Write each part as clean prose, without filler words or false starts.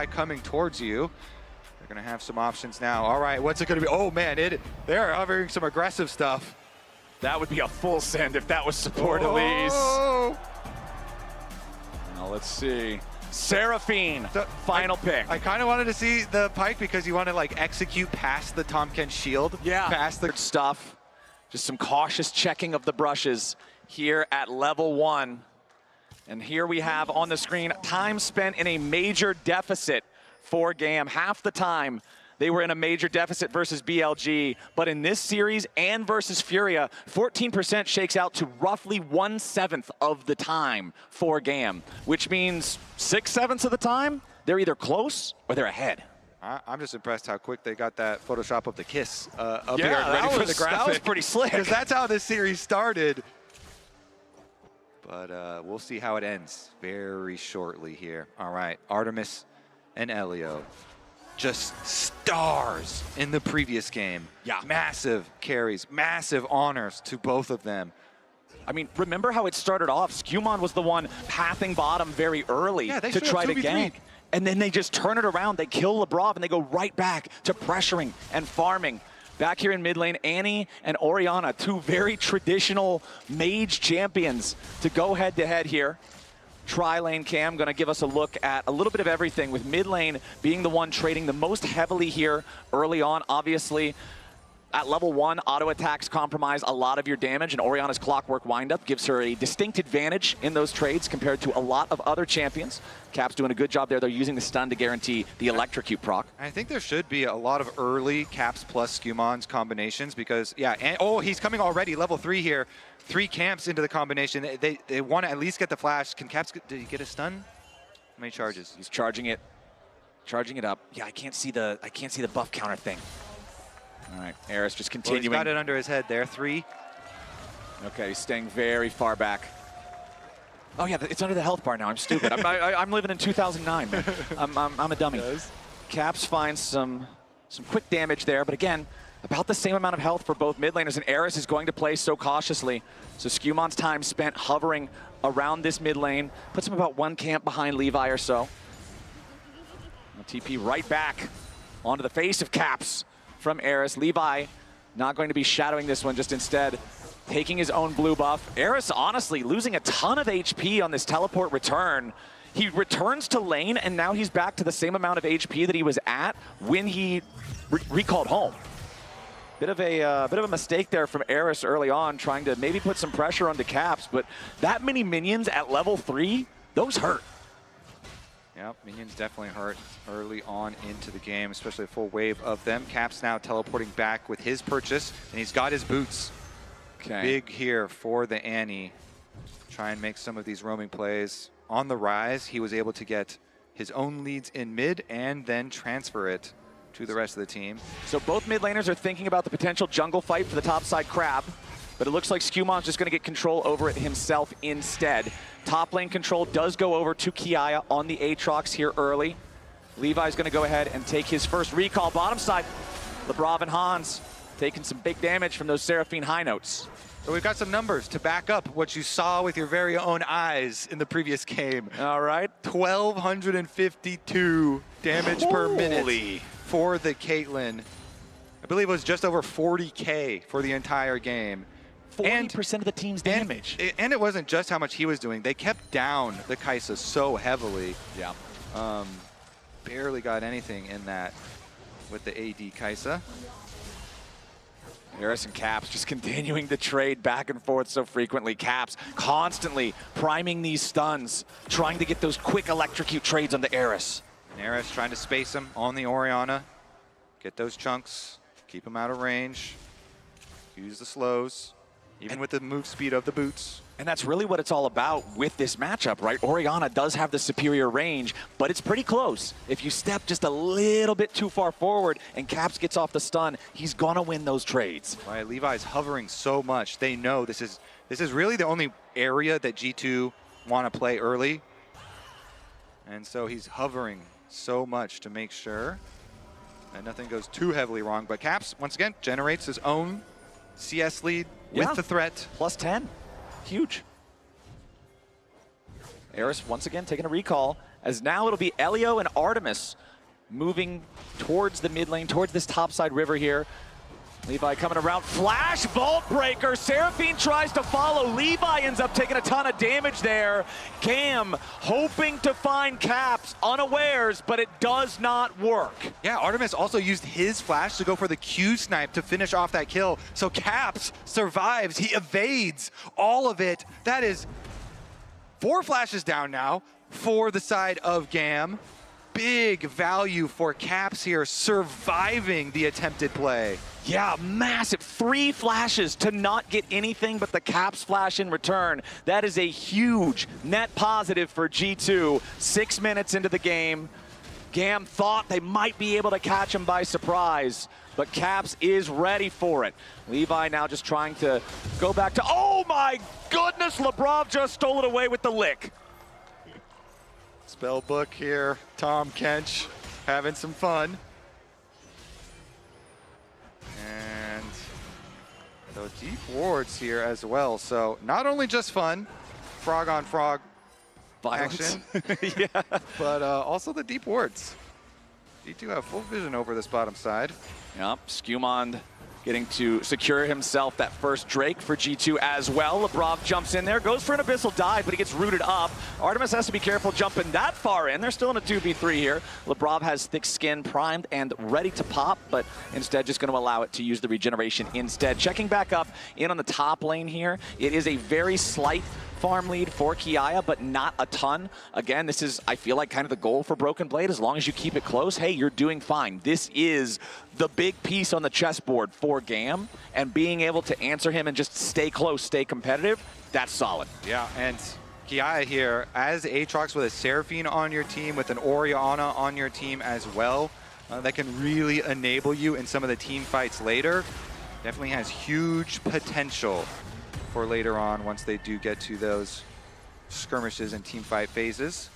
coming towards you. They're going to have some options now. All right, what's it going to be? Oh, man, they're hovering some aggressive stuff. That would be a full send if that was support Elise. Now let's see. Seraphine, final pick. I kind of wanted to see the pike because you want to like execute past the Tomken shield. Yeah. Past the stuff. Just some cautious checking of the brushes here at level 1. And here we have on the screen time spent in a major deficit for GAM. Half the time they were in a major deficit versus BLG, but in this series and versus Furia, 14% shakes out to roughly 1/7 of the time for GAM, which means 6/7 of the time, they're either close or they're ahead. I'm just impressed how quick they got that Photoshop of the kiss up yeah, here and ready for the graphic. That was pretty slick. Because that's how this series started. But we'll see how it ends very shortly here. All right, Artemis and Elio. Just stars in the previous game. Yeah. Massive carries, massive honors to both of them. I mean, remember how it started off? Skewmon was the one pathing bottom very early to try to gank. And then they just turn it around. They kill Lebrov and they go right back to pressuring and farming. Back here in mid lane, Annie and Orianna, two very traditional mage champions to go head to head here. Tri-lane Cam gonna give us a look at a little bit of everything, with mid lane being the one trading the most heavily here early on. Obviously, at level 1, auto attacks compromise a lot of your damage, and Orianna's Clockwork Windup gives her a distinct advantage in those trades compared to a lot of other champions. Cap's doing a good job there. They're using the stun to guarantee the electrocute proc. I think there should be a lot of early Caps plus Skewmon's combinations because, yeah, and, oh, he's coming already, level 3 here. 3 camps into the combination. They want to at least get the flash. Can Caps, did he get a stun? How many charges? He's charging it up. Yeah, I can't see the buff counter thing. All right, Eris just continuing. Well, he's got it under his head there, 3. Okay, he's staying very far back. Oh yeah, it's under the health bar now. I'm stupid. I'm living in 2009, man. I'm a dummy. Caps finds some quick damage there, but again, about the same amount of health for both mid laners, and Eris is going to play so cautiously. So Skewmon's time spent hovering around this mid lane puts him about 1 camp behind Levi or so. TP right back onto the face of Caps from Eris. Levi not going to be shadowing this one, just instead taking his own blue buff. Eris honestly losing a ton of HP on this teleport return. He returns to lane, and now he's back to the same amount of HP that he was at when he recalled home. Bit of a mistake there from Eris early on, trying to maybe put some pressure onto Caps, but that many minions at level 3, those hurt. Yeah, minions definitely hurt early on into the game, especially a full wave of them. Caps now teleporting back with his purchase, and he's got his boots. Okay. Big here for the Annie. Try and make some of these roaming plays. On the rise, he was able to get his own leads in mid and then transfer it to the rest of the team. So both mid laners are thinking about the potential jungle fight for the topside crab, but it looks like Skewmon's just going to get control over it himself instead. Top lane control does go over to Kiaya on the Aatrox here early. Levi's going to go ahead and take his first recall. Bottom side, Lebrov and Hans taking some big damage from those Seraphine high notes. So we've got some numbers to back up what you saw with your very own eyes in the previous game. All right. 1,252 damage per minute for the Caitlyn. I believe it was just over 40K for the entire game. 40% of the team's damage. And it wasn't just how much he was doing. They kept down the Kai'Sa so heavily. Yeah. Barely got anything in that with the AD Kai'Sa. Eris and Caps just continuing to trade back and forth so frequently. Caps constantly priming these stuns, trying to get those quick electrocute trades on the Eris. And Eris trying to space him on the Orianna. Get those chunks, keep him out of range. Use the slows, even with the move speed of the boots. And that's really what it's all about with this matchup, right? Orianna does have the superior range, but it's pretty close. If you step just a little bit too far forward and Caps gets off the stun, he's gonna win those trades. Right, Levi's hovering so much. They know this is really the only area that G2 want to play early. And so he's hovering so much to make sure that nothing goes too heavily wrong. But Caps, once again, generates his own CS lead with the threat. Plus 10. Huge. Eris once again taking a recall as now it'll be Elio and Artemis moving towards the mid lane, towards this topside river here. Levi coming around, flash, vault breaker. Seraphine tries to follow. Levi ends up taking a ton of damage there. GAM hoping to find Caps unawares, but it does not work. Yeah, Artemis also used his flash to go for the Q snipe to finish off that kill. So Caps survives, he evades all of it. That is 4 flashes down now for the side of GAM. Big value for Caps here, surviving the attempted play. Yeah, massive. 3 flashes to not get anything but the Caps flash in return. That is a huge net positive for G2. 6 minutes into the game. GAM thought they might be able to catch him by surprise, but Caps is ready for it. Levi now just trying to go back to, oh my goodness, Lebrov just stole it away with the lick. Spellbook here, Tom Kench having some fun. And the deep wards here as well. So not only just fun, frog on frog action, yeah, but also the deep wards. G2 have full vision over this bottom side. Yep, Skewmond getting to secure himself that first Drake for G2 as well. Lebrov jumps in there, goes for an Abyssal dive, but he gets rooted up. Artemis has to be careful jumping that far in. They're still in a 2v3 here. Lebrov has thick skin primed and ready to pop, but instead just going to allow it to use the regeneration instead. Checking back up in on the top lane here. It is a very slight farm lead for Kiaya, but not a ton. Again, this is, I feel like, kind of the goal for Broken Blade. As long as you keep it close, hey, you're doing fine. This is the big piece on the chessboard for GAM, and being able to answer him and just stay close, stay competitive, that's solid. Yeah, and Kiaya here, as Aatrox with a Seraphine on your team, with an Orianna on your team as well, that can really enable you in some of the team fights later. Definitely has huge potential for later on once they do get to those skirmishes and team fight phases.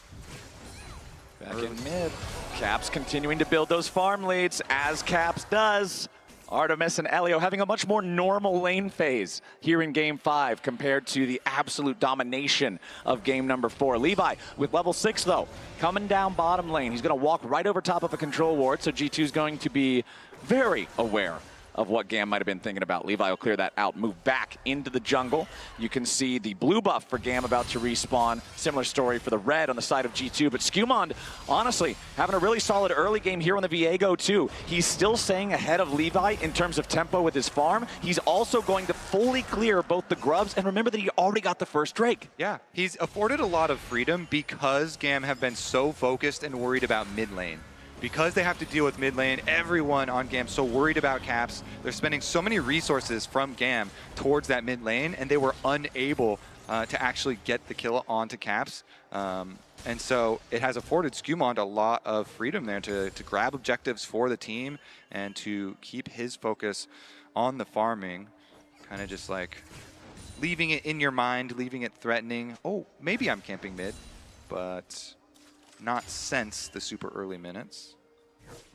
Back in mid. Caps continuing to build those farm leads, as Caps does. Artemis and Elio having a much more normal lane phase here in Game 5 compared to the absolute domination of Game number 4. Levi with level 6 though, coming down bottom lane. He's going to walk right over top of a control ward, so G2 is going to be very aware of what GAM might have been thinking about. Levi will clear that out, move back into the jungle. You can see the blue buff for GAM about to respawn. Similar story for the red on the side of G2, but Skewmond, honestly, having a really solid early game here on the Viego too. He's still staying ahead of Levi in terms of tempo with his farm. He's also going to fully clear both the grubs, and remember that he already got the first Drake. Yeah, he's afforded a lot of freedom because GAM have been so focused and worried about mid lane. Because they have to deal with mid lane, everyone on GAM so worried about Caps. They're spending so many resources from GAM towards that mid lane, and they were unable to actually get the kill onto Caps. And so it has afforded Skewmond a lot of freedom there to grab objectives for the team and to keep his focus on the farming. Kind of just like leaving it in your mind, leaving it threatening. Oh, maybe I'm camping mid, but not since the super early minutes.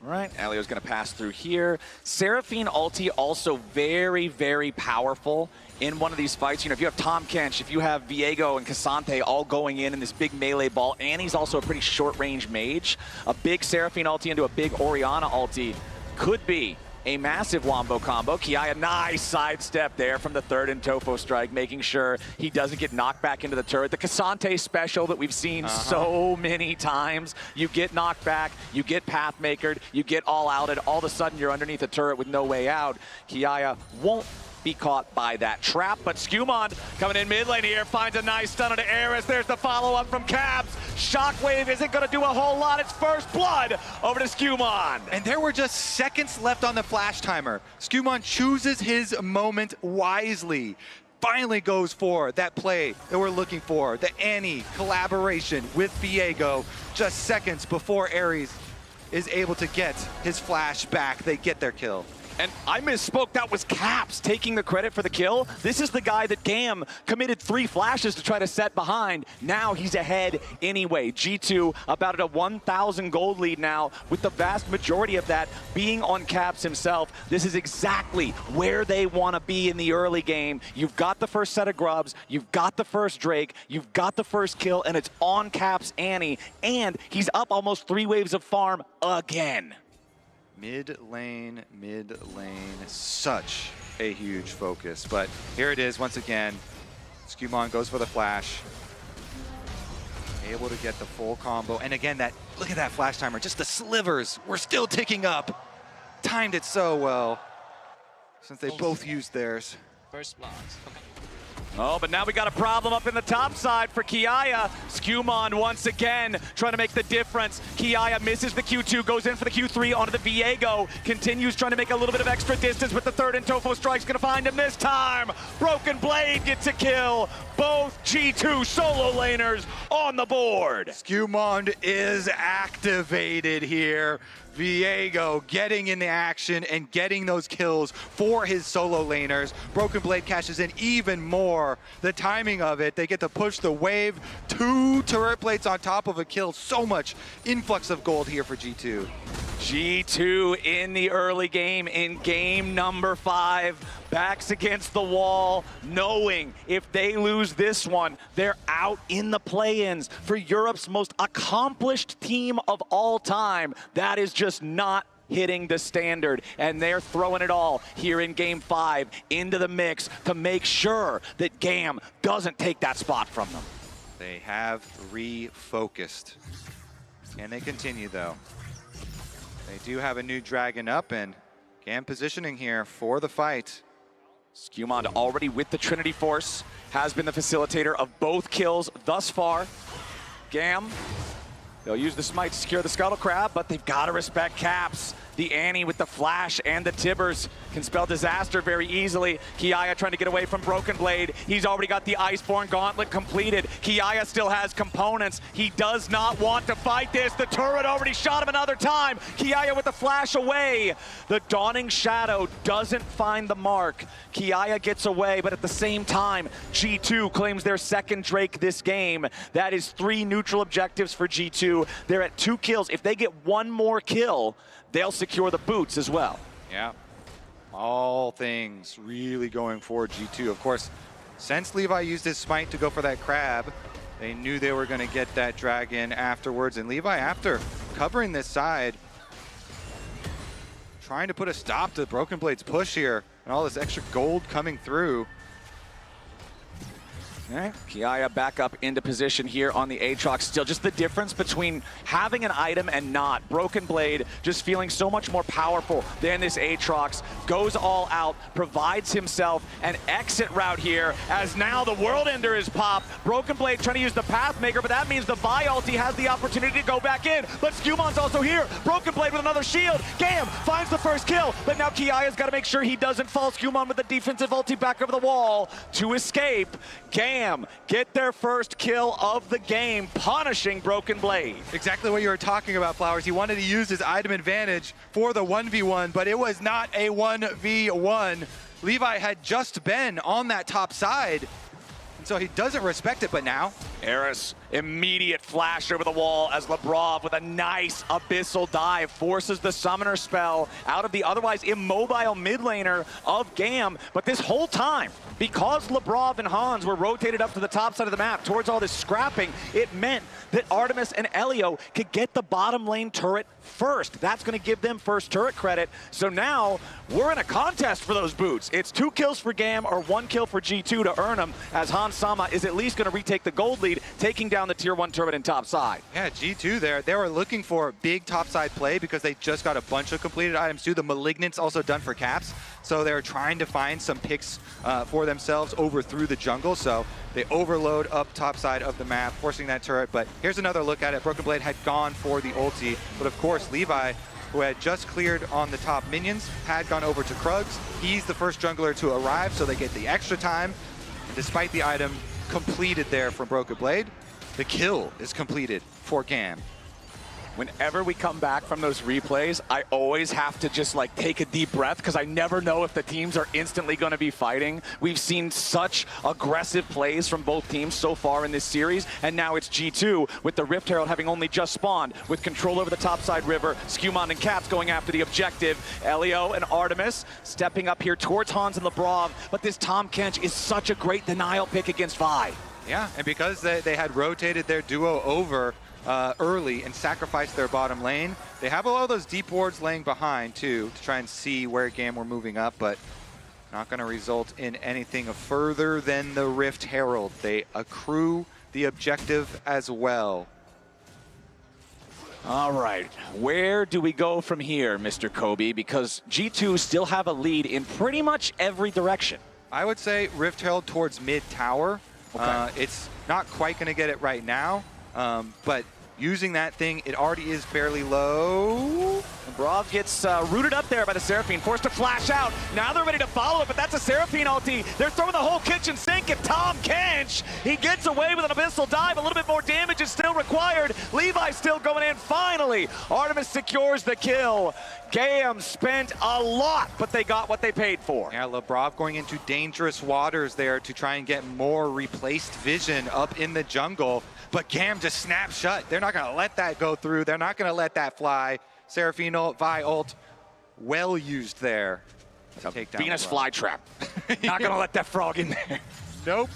All right, Elio's going to pass through here. Seraphine ulti also very, very powerful in one of these fights. You know, if you have Tom Kench, if you have Viego and Cassante all going in this big melee ball, and he's also a pretty short-range mage, a big Seraphine ulti into a big Orianna ulti could be a massive wombo combo. Kiaya, nice sidestep there from the third and Tofo strike, making sure he doesn't get knocked back into the turret. The Cassante special that we've seen so many times. You get knocked back, you get pathmakered, you get all outed, all of a sudden you're underneath a turret with no way out. Kiaya won't be caught by that trap, but Skewmond coming in mid lane here, finds a nice stun on Ares. There's the follow-up from Caps. Shockwave isn't going to do a whole lot. It's first blood over to Skewmond. And there were just seconds left on the flash timer. Skewmond chooses his moment wisely. Finally goes for that play that we're looking for, the Annie collaboration with Viego, just seconds before Ares is able to get his flash back. They get their kill. And I misspoke, that was Caps taking the credit for the kill. This is the guy that GAM committed 3 flashes to try to set behind. Now he's ahead anyway. G2 about at a 1,000 gold lead now, with the vast majority of that being on Caps himself. This is exactly where they want to be in the early game. You've got the first set of grubs, you've got the first Drake, you've got the first kill, and it's on Caps Annie, and he's up almost 3 waves of farm again. Mid lane, such a huge focus. But here it is once again. Skirmishes goes for the flash. Able to get the full combo. And again, look at that flash timer. Just the slivers were still ticking up. Timed it so well since they both used theirs. First blood. Okay. Oh, but now we got a problem up in the top side for Kiaya. Skirmishes once again trying to make the difference. Kiaya misses the Q2, goes in for the Q3 onto the Viego. Continues trying to make a little bit of extra distance with the third, and Tofo Strike's gonna find him this time. Broken Blade gets a kill. Both G2 solo laners on the board. Skirmishes is activated here. Viego getting in the action and getting those kills for his solo laners. Broken Blade cashes in even more. The timing of it, they get to push the wave. 2 turret plates on top of a kill. So much influx of gold here for G2. G2 in the early game, in game number 5. Backs against the wall, knowing if they lose this one, they're out in the play-ins for Europe's most accomplished team of all time. That is just not hitting the standard, and they're throwing it all here in game 5 into the mix to make sure that GAM doesn't take that spot from them. They have refocused. Can they continue though? They do have a new dragon up, and GAM positioning here for the fight. Skirmishes already with the Trinity Force, has been the facilitator of both kills thus far. GAM, they'll use the smite to secure the Scuttle Crab, but they've got to respect Caps. The Annie with the flash and the Tibbers can spell disaster very easily. Kiaya trying to get away from Broken Blade. He's already got the Iceborne Gauntlet completed. Kiaya still has components. He does not want to fight this. The turret already shot him another time. Kiaya with the flash away. The Dawning Shadow doesn't find the mark. Kiaya gets away, but at the same time, G2 claims their second Drake this game. That is 3 neutral objectives for G2. They're at 2 kills. If they get 1 more kill, they'll secure the boots as well. Yeah, all things really going for G2. Of course, since Levi used his smite to go for that crab, they knew they were going to get that dragon afterwards. And Levi, after covering this side, trying to put a stop to Broken Blade's push here, and all this extra gold coming through. Okay. Kiaya back up into position here on the Aatrox. Still just the difference between having an item and not. Broken Blade just feeling so much more powerful than this Aatrox. Goes all out, provides himself an exit route here, as now the World Ender is popped. Broken Blade trying to use the Pathmaker, but that means the Vi ulti has the opportunity to go back in. But Skirmishes also here. Broken Blade with another shield. GAM finds the first kill, but now Kiaya's got to make sure he doesn't fall. Skirmishes with the defensive ulti back over the wall to escape. GAM get their first kill of the game, punishing Broken Blade. Exactly what you were talking about, Flowers. He wanted to use his item advantage for the 1v1, but it was not a 1v1. Levi had just been on that top side, and so he doesn't respect it, but now Eris, immediate flash over the wall as Labrov with a nice abyssal dive forces the summoner spell out of the otherwise immobile mid laner of GAM. But this whole time, because Labrov and Hans were rotated up to the top side of the map towards all this scrapping, it meant that Artemis and Elio could get the bottom lane turret first. That's going to give them first turret credit. So now we're in a contest for those boots. It's 2 kills for GAM or 1 kill for G2 to earn them, as Hans Sama is at least going to retake the gold lead, taking down the tier 1 turret in top side. Yeah, G2 there, they were looking for big top side play because they just got a bunch of completed items too. The Malignant's also done for Caps, so they're trying to find some picks for themselves over through the jungle. So they overload up top side of the map, forcing that turret. But here's another look at it. Broken Blade had gone for the ulti, but of course Levi, who had just cleared on the top minions, had gone over to Krugs. He's the first jungler to arrive, so they get the extra time. Despite the item completed there from Broken Blade, the kill is completed for GAM. Whenever we come back from those replays, I always have to just like take a deep breath because I never know if the teams are instantly going to be fighting. We've seen such aggressive plays from both teams so far in this series, and now it's G2 with the Rift Herald having only just spawned with control over the topside river. Skewmon and Caps going after the objective. Elio and Artemis stepping up here towards Hans and Lebrov, but this Tahm Kench is such a great denial pick against Vi. Yeah, and because they had rotated their duo over early and sacrificed their bottom lane, they have a lot of those deep wards laying behind too to try and see where GAM were moving up, but not going to result in anything further than the Rift Herald. They accrue the objective as well. All right, where do we go from here, Mr. Kobe? Because G2 still have a lead in pretty much every direction. I would say Rift Herald towards mid tower. Okay. It's not quite going to get it right now, but using that thing, it already is fairly low. Lebrov gets rooted up there by the Seraphine, forced to flash out. Now they're ready to follow it, but that's a Seraphine ulti. They're throwing the whole kitchen sink at Tahm Kench. He gets away with an abyssal dive. A little bit more damage is still required. Levi still going in. Finally, Artemis secures the kill. GAM spent a lot, but they got what they paid for. Yeah, Lebrov going into dangerous waters there to try and get more replaced vision up in the jungle. But GAM just snapped shut. They're not going to let that go through. They're not going to let that fly. Seraphine ult, Vi ult, well used there. Take down Venus flytrap. Not going to let that frog in there. Nope.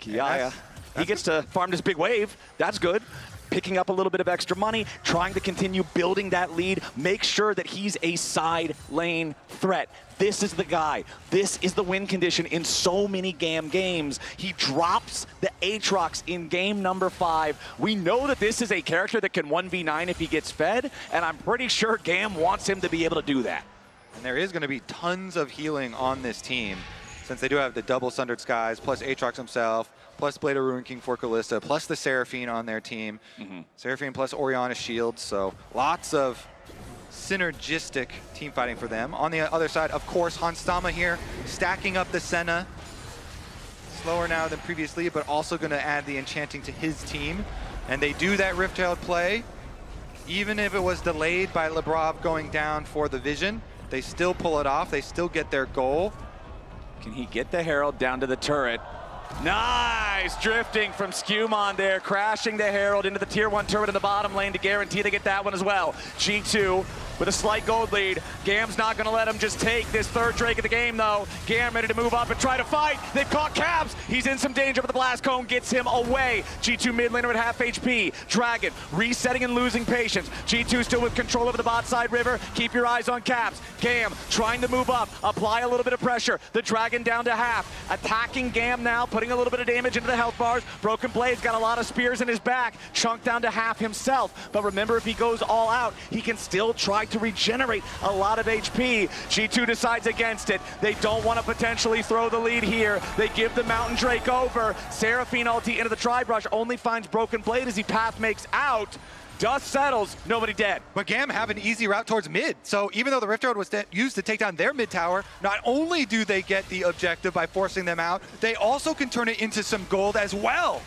Kiaya, he gets to farm this big wave. That's good. Picking up a little bit of extra money, trying to continue building that lead, make sure that he's a side lane threat. This is the guy. This is the win condition in so many GAM games. He drops the Aatrox in game number 5. We know that this is a character that can 1v9 if he gets fed, and I'm pretty sure GAM wants him to be able to do that. And there is going to be tons of healing on this team, since they do have the double Sundered Skies, plus Aatrox himself, plus Blade of Ruin King for Kalista, plus the Seraphine on their team. Seraphine plus Orianna Shields, so lots of synergistic team fighting for them. On the other side, of course, Hanstama here, stacking up the Senna. Slower now than previously, but also going to add the enchanting to his team. And they do that Rift Herald play. Even if it was delayed by Lebrov going down for the vision, they still pull it off. They still get their goal. Can he get the Herald down to the turret? Nice drifting from Skewmon there, crashing the Herald into the tier 1 turret in the bottom lane to guarantee they get that one as well. G2 with a slight gold lead. GAM's not going to let him just take this third Drake of the game, though. GAM ready to move up and try to fight. They've caught Caps. He's in some danger, but the blast cone gets him away. G2 mid laner at half HP. Dragon resetting and losing patience. G2 still with control over the bot side river. Keep your eyes on Caps. GAM trying to move up, apply a little bit of pressure. The Dragon down to half. Attacking GAM now, putting a little bit of damage into the health bars. Broken Blade's got a lot of spears in his back. Chunk down to half himself. But remember, if he goes all out, he can still try to regenerate a lot of HP. G2 decides against it. They don't want to potentially throw the lead here. They give the Mountain Drake over. Seraphine ulti into the Tri-Brush, only finds Broken Blade as he path makes out. Dust settles, nobody dead. But GAM have an easy route towards mid. So even though the Rift Herald was used to take down their mid tower, not only do they get the objective by forcing them out, they also can turn it into some gold as well.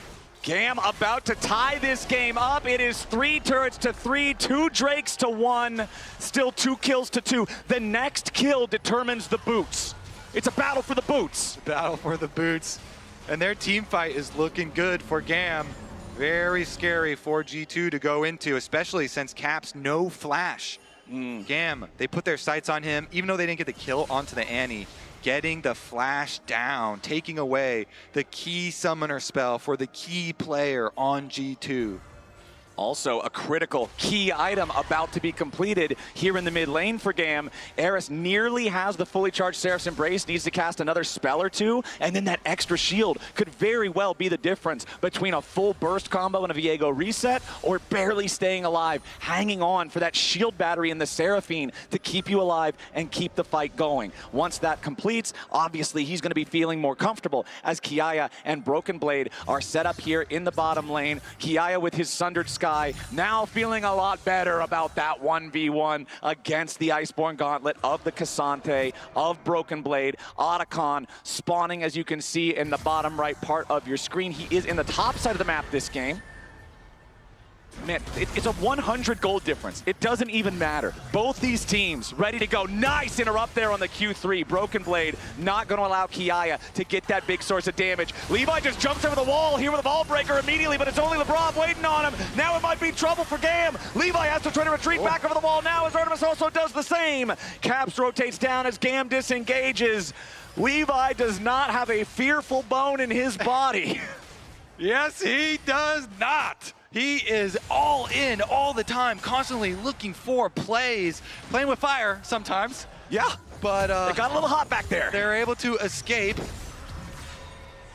GAM about to tie this game up. It is 3 turrets to 3, 2 Drakes to 1, still 2 kills to 2. The next kill determines the boots. It's a battle for the boots. Battle for the boots. And their team fight is looking good for GAM. Very scary for G2 to go into, especially since Caps no flash. GAM, they put their sights on him, even though they didn't get the kill onto the Annie. Getting the flash down, taking away the key summoner spell for the key player on G2. Also, a critical key item about to be completed here in the mid lane for GAM. Eris nearly has the fully charged Seraph's Embrace, needs to cast another spell or two, and then that extra shield could very well be the difference between a full burst combo and a Viego reset, or barely staying alive, hanging on for that shield battery in the Seraphine to keep you alive and keep the fight going. Once that completes, obviously he's going to be feeling more comfortable as Kiaya and Broken Blade are set up here in the bottom lane. Kiaya with his Sundered Sky, now feeling a lot better about that 1v1 against the Iceborne Gauntlet of the Cassante, of Broken Blade. Otacon spawning, as you can see in the bottom right part of your screen. He is in the top side of the map this game. Man, it's a 100 gold difference. It doesn't even matter. Both these teams ready to go. Nice interrupt there on the Q3. Broken Blade not going to allow Kiaya to get that big source of damage. Levi just jumps over the wall here with a ball breaker immediately, but it's only LeBron waiting on him. Now it might be trouble for GAM. Levi has to try to retreat back over the wall now as Artemis also does the same. Caps rotates down as GAM disengages. Levi does not have a fearful bone in his body. Yes, he does not. He is all in all the time, constantly looking for plays, playing with fire sometimes. Yeah, but it got a little hot back there. They're able to escape.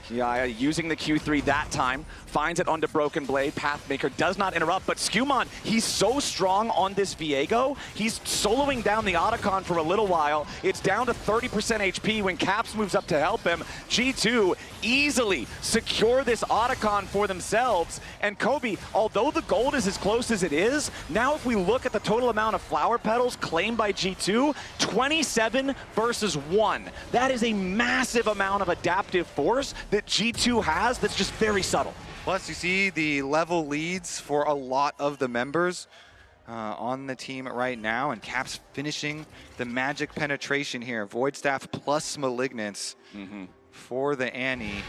Kiaya using the Q3 that time, finds it onto Broken Blade. Pathmaker does not interrupt, but Skewmon, he's so strong on this Viego, he's soloing down the Otacon for a little while. It's down to 30% HP when Caps moves up to help him. G2 easily secure this Otacon for themselves. And Kobe, although the gold is as close as it is, now if we look at the total amount of flower petals claimed by G2, 27 versus 1. That is a massive amount of adaptive force that G2 has that's just very subtle. Plus, you see the level leads for a lot of the members on the team right now, and Caps finishing the magic penetration here. Void Staff plus Malignance for the Annie.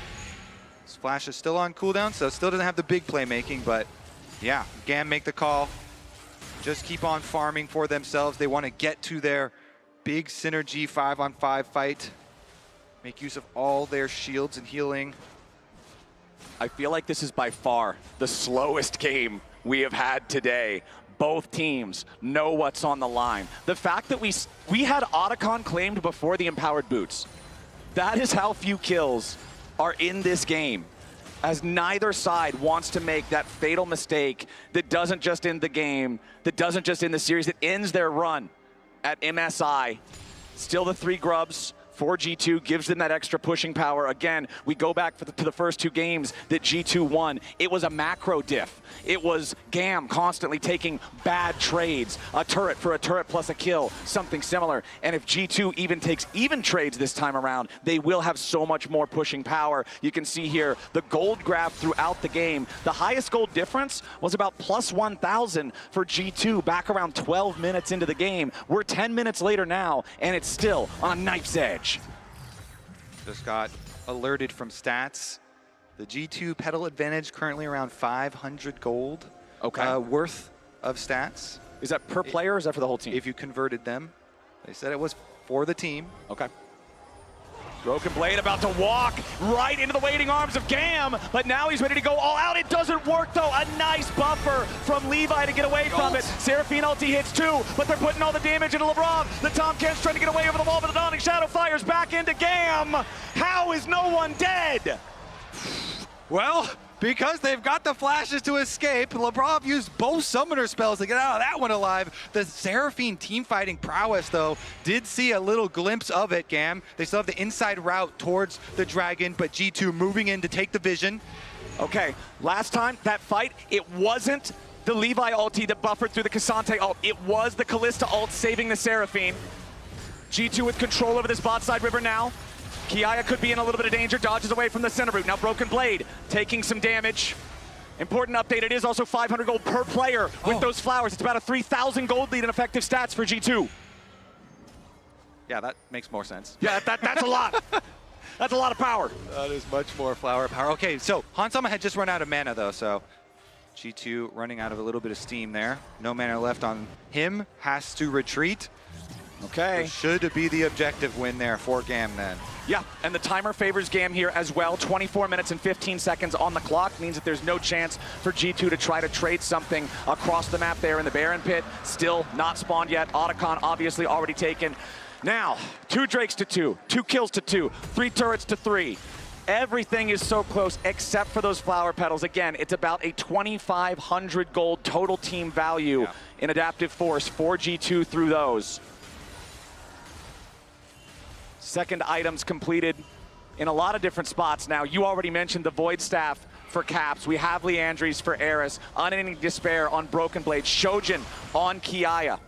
Splash is still on cooldown, so still doesn't have the big playmaking, but yeah, GAM make the call. Just keep on farming for themselves. They want to get to their big synergy 5-on-5 fight. Make use of all their shields and healing. I feel like this is by far the slowest game we have had today. Both teams know what's on the line. The fact that we had Otacon claimed before the Empowered Boots, that is how few kills are in this game, as neither side wants to make that fatal mistake that doesn't just end the game, that doesn't just end the series, that ends their run at MSI. Still the 3 grubs. 4G2 gives them that extra pushing power. Again, we go back to the first 2 games that G2 won. It was a macro diff. It was GAM constantly taking bad trades, a turret for a turret plus a kill, something similar. And if G2 even takes even trades this time around, they will have so much more pushing power. You can see here the gold graph throughout the game. The highest gold difference was about plus 1,000 for G2 back around 12 minutes into the game. We're 10 minutes later now, and it's still on a knife's edge. Just got alerted from stats. The G2 pedal advantage currently around 500 gold worth of stats. Is that per player or is that for the whole team? If you converted them. They said it was for the team. Okay. Broken Blade about to walk right into the waiting arms of GAM, but now he's ready to go all out. It doesn't work though. A nice buffer from Levi to get away from it. Seraphine ulti hits 2, but they're putting all the damage into LeBron. The Tomcat's trying to get away over the wall, but the Dawning Shadow fires back into GAM. How is no one dead? Well, because they've got the flashes to escape, LeBron used both summoner spells to get out of that one alive. The Seraphine teamfighting prowess, though, did see a little glimpse of it, GAM. They still have the inside route towards the Dragon, but G2 moving in to take the vision. Okay, last time, that fight, it wasn't the Levi ulti that buffered through the Cassante ult. It was the Callista ult saving the Seraphine. G2 with control over this bot side river now. Kiaya could be in a little bit of danger, dodges away from the center route. Now Broken Blade taking some damage. Important update, it is also 500 gold per player with those flowers. It's about a 3,000 gold lead in effective stats for G2. Yeah, that makes more sense. Yeah, that's a lot. That's a lot of power. That is much more flower power. Okay, so Hansama had just run out of mana though, so G2 running out of a little bit of steam there. No mana left on him, has to retreat. Okay. Should be the objective win there for GAM then. Yeah, and the timer favors GAM here as well. 24 minutes and 15 seconds on the clock means that there's no chance for G2 to try to trade something across the map there in the Baron Pit. Still not spawned yet. Otacon obviously already taken. Now, 2 Drakes to 2, 2 kills to 2, 3 turrets to 3. Everything is so close except for those flower petals. Again, it's about a 2,500 gold total team value in adaptive force for G2 through those. Second items completed in a lot of different spots now. You already mentioned the Void Staff for Caps. We have Leandries for Eris. Unending Despair on Broken Blade. Shojin on Kiaya.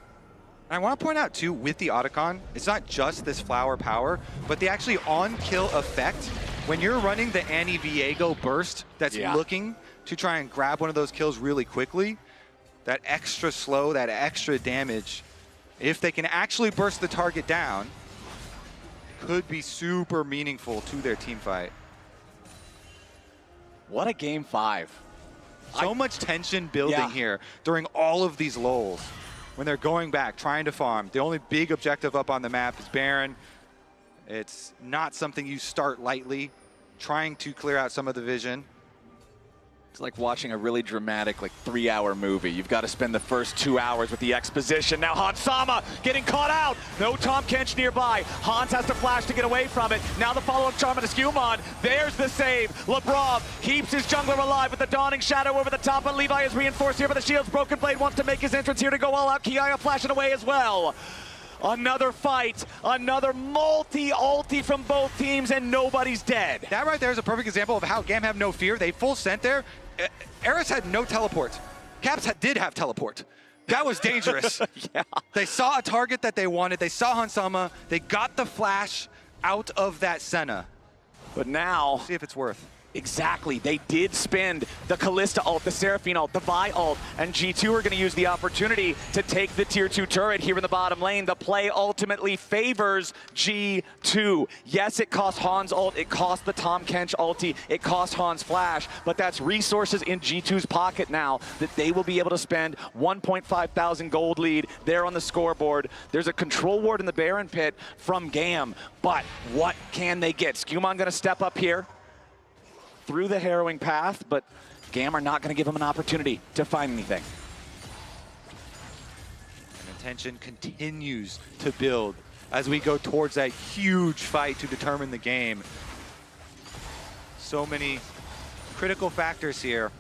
I want to point out too, with the Otacon, it's not just this flower power, but the actually on-kill effect. When you're running the Annie Viego burst that's looking to try and grab one of those kills really quickly, that extra slow, that extra damage, if they can actually burst the target down, could be super meaningful to their team fight. What a game 5. So much tension building here during all of these lulls. When they're going back, trying to farm. The only big objective up on the map is Baron. It's not something you start lightly, trying to clear out some of the vision. It's like watching a really dramatic, like 3-hour movie. You've got to spend the first 2 hours with the exposition. Now Hans Sama getting caught out. No Tahm Kench nearby. Hans has to flash to get away from it. Now the follow-up charm into Skewmon. There's the save. Labrov keeps his jungler alive with the Dawning Shadow over the top, but Levi is reinforced here by the shields. Broken Blade wants to make his entrance here to go all out. Kiaya flashing away as well. Another fight, another multi-ulti from both teams, and nobody's dead. That right there is a perfect example of how GAM have no fear. They full sent there. Eris had no teleport. Caps did have teleport. That was dangerous. They saw a target that they wanted. They saw Hans Sama. They got the flash out of that Senna. But now, see if it's worth. Exactly. They did spend the Kalista ult, the Seraphine ult, the Vi ult, and G2 are going to use the opportunity to take the tier 2 turret here in the bottom lane. The play ultimately favors G2. Yes, it cost Hans ult, it cost the Tahm Kench ulti, it cost Hans flash, but that's resources in G2's pocket now that they will be able to spend. 1.5 thousand gold lead there on the scoreboard. There's a control ward in the Baron pit from GAM, but what can they get? Skewmon going to step up here through the harrowing path, but GAM are not going to give him an opportunity to find anything. And the tension continues to build as we go towards that huge fight to determine the game. So many critical factors here.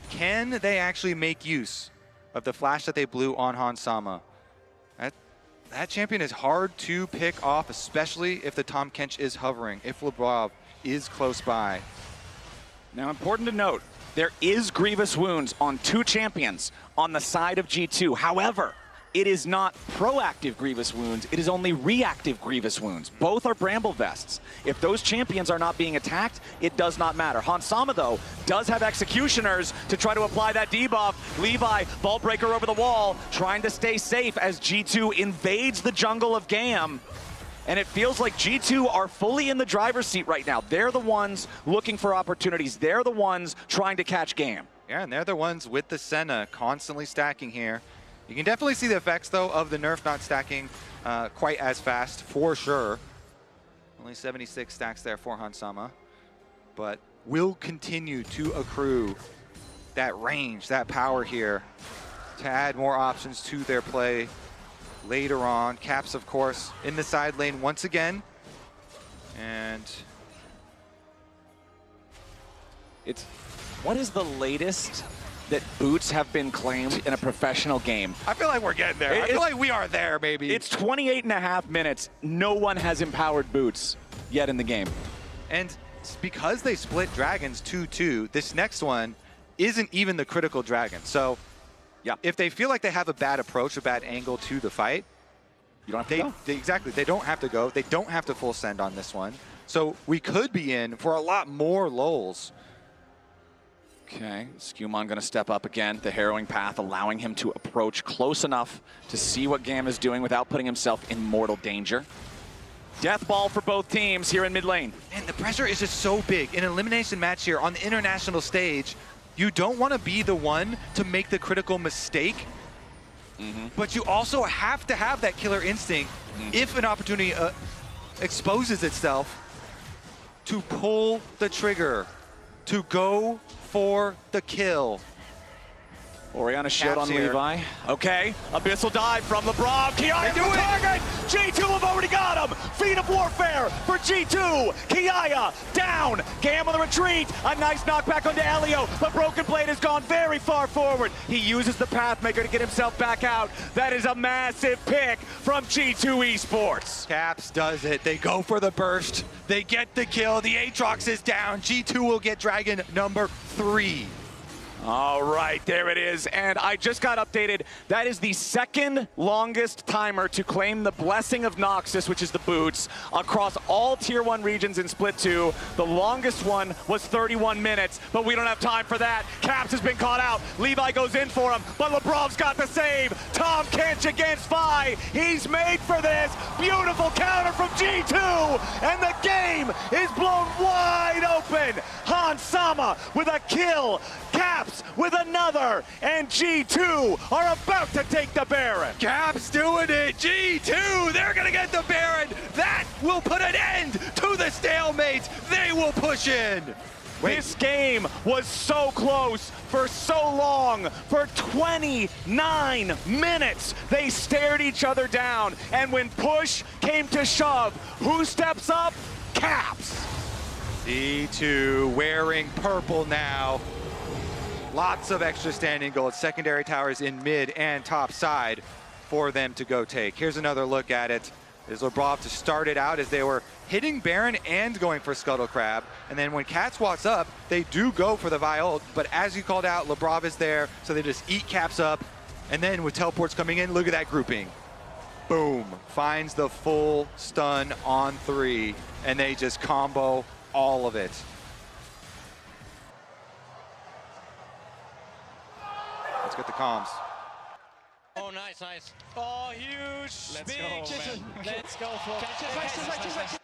Can they actually make use of the flash that they blew on Hans Sama? That champion is hard to pick off, especially if the Tahm Kench is hovering, if Labrov is close by. Now, important to note, there is Grievous Wounds on 2 champions on the side of G2. However, it is not proactive Grievous Wounds, it is only reactive Grievous Wounds. Both are Bramble Vests. If those champions are not being attacked, it does not matter. Hans Sama, though, does have Executioners to try to apply that debuff. Levi, Ball Breaker over the wall, trying to stay safe as G2 invades the jungle of GAM. And it feels like G2 are fully in the driver's seat right now. They're the ones looking for opportunities. They're the ones trying to catch GAM. Yeah, and they're the ones with the Senna constantly stacking here. You can definitely see the effects, though, of the nerf not stacking quite as fast, for sure. Only 76 stacks there for Hans Sama. But will continue to accrue that range, that power here to add more options to their play later on. Caps, of course, in the side lane once again. And what is the latest that boots have been claimed in a professional game? I feel like we're getting there. I feel like we are there, maybe. It's 28.5 minutes. No one has empowered boots yet in the game. And because they split dragons 2-2, this next one isn't even the critical dragon. So yeah, if they feel like they have a bad approach, a bad angle to the fight, you don't have to go. Exactly, they don't have to go. They don't have to full send on this one. So we could be in for a lot more lulls. Okay, Skewmon going to step up again. The harrowing path allowing him to approach close enough to see what GAM is doing without putting himself in mortal danger. Death ball for both teams here in mid lane. And the pressure is just so big. In an elimination match here on the international stage, you don't want to be the one to make the critical mistake, but you also have to have that killer instinct if an opportunity exposes itself to pull the trigger, to go for the kill. Orianna shield on Levi. Okay, Abyssal dive from Labrov. Kiaya for target! G2 have already got him! Feet of Warfare for G2! Kiaya down! GAM on the retreat! A nice knockback onto Elio, but Broken Blade has gone very far forward. He uses the Pathmaker to get himself back out. That is a massive pick from G2 Esports. Caps does it. They go for the burst. They get the kill. The Aatrox is down. G2 will get dragon number 3. All right, there it is. And I just got updated. That is the second longest timer to claim the Blessing of Noxus, which is the boots, across all Tier 1 regions in Split 2. The longest one was 31 minutes, but we don't have time for that. Caps has been caught out. Levi goes in for him, but Lebrov's got the save. Tom Kench against Vi. He's made for this. Beautiful counter from G2, and the game is blown wide open. Han Sama with a kill. Caps with another, and G2 are about to take the Baron. Caps doing it. G2, they're going to get the Baron. That will put an end to the stalemate. They will push in. This game was so close for so long. For 29 minutes, they stared each other down. And when push came to shove, who steps up? Caps. G2 wearing purple now. Lots of extra standing gold. Secondary towers in mid and top side for them to go take. Here's another look at it. Is Lebrov to start it out as they were hitting Baron and going for Scuttle Crab. And then when Cats walks up, they do go for the Vi ult. But as you called out, Lebrov is there, so they just eat Caps up. And then with teleports coming in, look at that grouping. Boom. Finds the full stun on 3, and they just combo all of it. Let's get the comms. Oh, nice, nice. Oh, huge. Let's go, man. Let's go for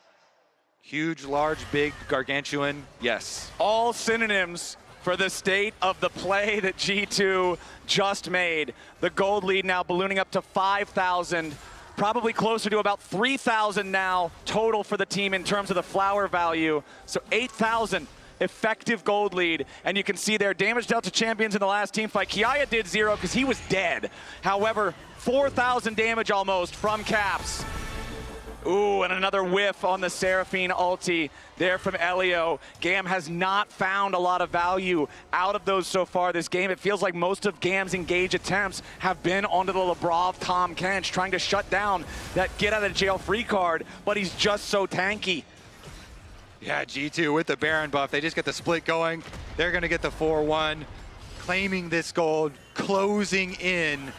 Huge, large, big, gargantuan, yes. All synonyms for the state of the play that G2 just made. The gold lead now ballooning up to 5,000, probably closer to about 3,000 now total for the team in terms of the flower value. So 8,000 effective gold lead, and you can see their damage dealt to champions in the last team fight. Kiaya did 0 because he was dead. However, 4,000 damage almost from Caps. Ooh, and another whiff on the Seraphine ulti there from Elio. GAM has not found a lot of value out of those so far this game. It feels like most of GAM's engage attempts have been onto the Lebrov Tom Kench, trying to shut down that get out of jail free card, but he's just so tanky. Yeah, G2 with the Baron buff. They just get the split going. They're going to get the 4-1, claiming this gold, closing in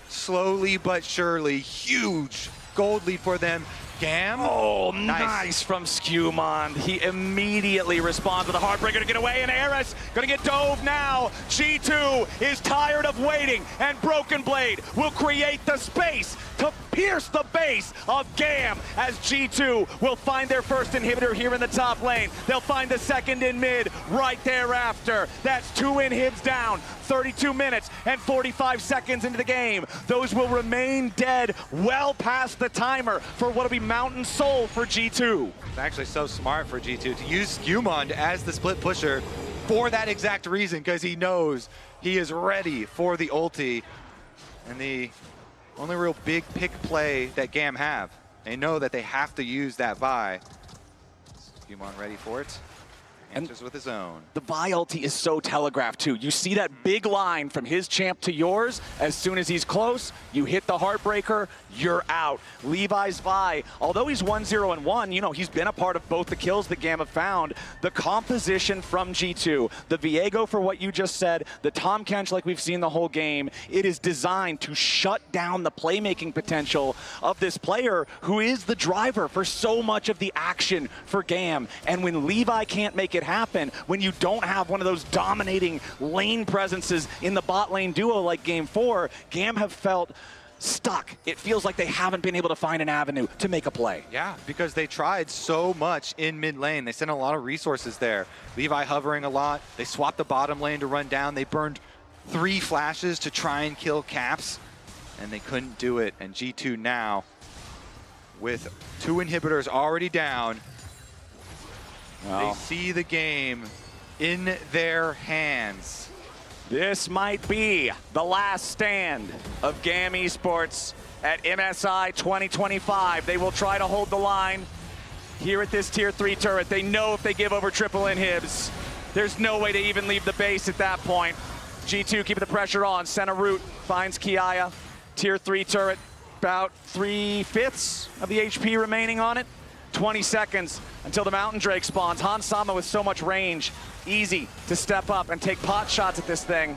slowly but surely. Huge gold lead for them. GAM. Oh, nice from Skewmon. He immediately responds with a Heartbreaker to get away, and Eris gonna get dove now. G2 is tired of waiting, and Broken Blade will create the space to pierce the base of GAM as G2 will find their first inhibitor here in the top lane. They'll find the second in mid right thereafter. That's 2 inhibs down, 32 minutes and 45 seconds into the game. Those will remain dead well past the timer for what'll be Mountain Soul for G2. It's actually so smart for G2 to use Skewmon as the split pusher for that exact reason, because he knows he is ready for the ulti. And the only real big pick play that GAM have. They know that they have to use that Vi. Skewmon ready for it. Answers with his own. The Vi ulti is so telegraphed too. You see that big line from his champ to yours. As soon as he's close, you hit the Heartbreaker, you're out. Levi's Vi, although he's 1-0-1, you know, he's been a part of both the kills that GAM have found. The composition from G2, the Viego for what you just said, the Tom Kench like we've seen the whole game, it is designed to shut down the playmaking potential of this player who is the driver for so much of the action for GAM. And when Levi can't make it happen, when you don't have one of those dominating lane presences in the bot lane duo like Game 4, GAM have felt stuck. It feels like they haven't been able to find an avenue to make a play. Yeah, because they tried so much in mid lane. They sent a lot of resources there. Levi hovering a lot. They swapped the bottom lane to run down. They burned 3 flashes to try and kill Caps, and they couldn't do it. And G2 now, with 2 inhibitors already down, they see the game in their hands. This might be the last stand of GAM Esports at MSI 2025. They will try to hold the line here at this tier 3 turret. They know if they give over triple inhibs, there's no way to even leave the base at that point. G2 keeping the pressure on. Center route finds Kiaya. Tier 3 turret, about 3/5 of the HP remaining on it. 20 seconds until the Mountain Drake spawns. Han Sama with so much range. Easy to step up and take pot shots at this thing.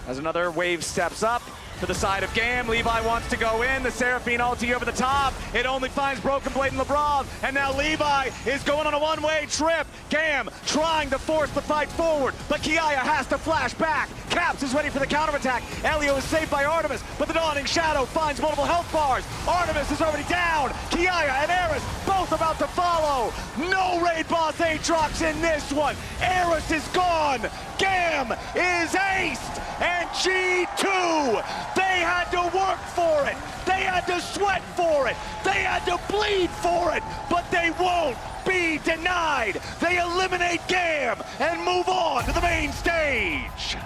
As another wave steps up to the side of GAM, Levi wants to go in. The Seraphine ulti over the top. It only finds Broken Blade and Labrov. And now Levi is going on a one-way trip. GAM trying to force the fight forward, but Kiaya has to flash back. Caps is ready for the counterattack. Elio is saved by Artemis, but the Dawning Shadow finds multiple health bars. Artemis is already down. Kiaya and Eris both about to follow. No raid boss Aatrox in this one. Eris is gone. GAM is aced. And G2, they had to work for it. They had to sweat for it. They had to bleed for it, but they won't be denied. They eliminate GAM and move on to the main stage.